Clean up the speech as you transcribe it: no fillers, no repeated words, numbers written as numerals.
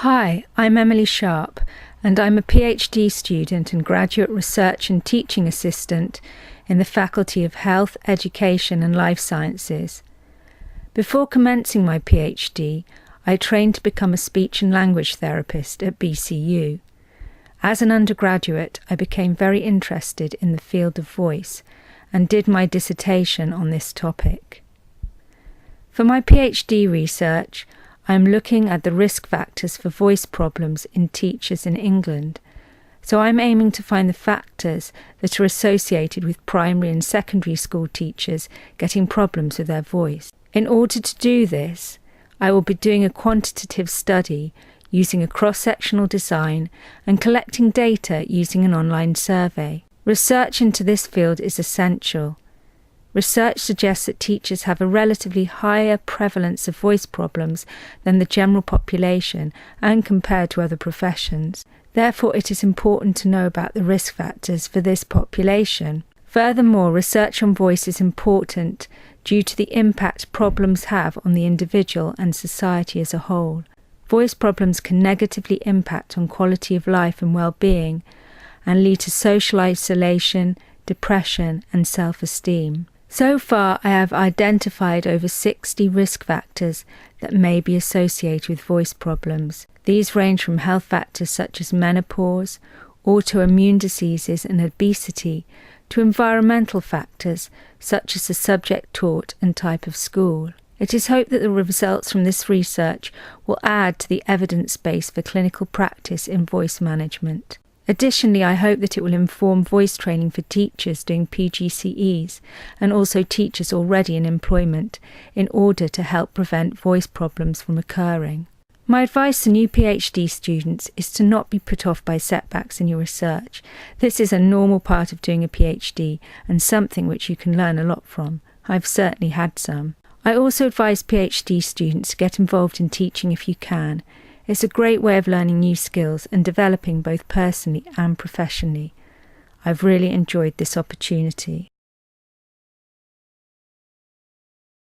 Hi, I'm Emily Sharp, and I'm a PhD student and graduate research and teaching assistant in the Faculty of Health, Education and Life Sciences. Before commencing my PhD, I trained to become a speech and language therapist at BCU. As an undergraduate, I became very interested in the field of voice and did my dissertation on this topic. For my PhD research, I am looking at the risk factors for voice problems in teachers in England, so I'm aiming to find the factors that are associated with primary and secondary school teachers getting problems with their voice. In order to do this, I will be doing a quantitative study using a cross-sectional design and collecting data using an online survey. Research into this field is essential. Research suggests that teachers have a relatively higher prevalence of voice problems than the general population and compared to other professions. Therefore, it is important to know about the risk factors for this population. Furthermore, research on voice is important due to the impact problems have on the individual and society as a whole. Voice problems can negatively impact on quality of life and well-being and lead to social isolation, depression and self-esteem. So far, I have identified over 60 risk factors that may be associated with voice problems. These range from health factors such as menopause, autoimmune diseases and obesity, to environmental factors such as the subject taught and type of school. It is hoped that the results from this research will add to the evidence base for clinical practice in voice management. Additionally, I hope that it will inform voice training for teachers doing PGCEs and also teachers already in employment in order to help prevent voice problems from occurring. My advice to new PhD students is to not be put off by setbacks in your research. This is a normal part of doing a PhD and something which you can learn a lot from. I've certainly had some. I also advise PhD students to get involved in teaching if you can. It's a great way of learning new skills and developing both personally and professionally. I've really enjoyed this opportunity.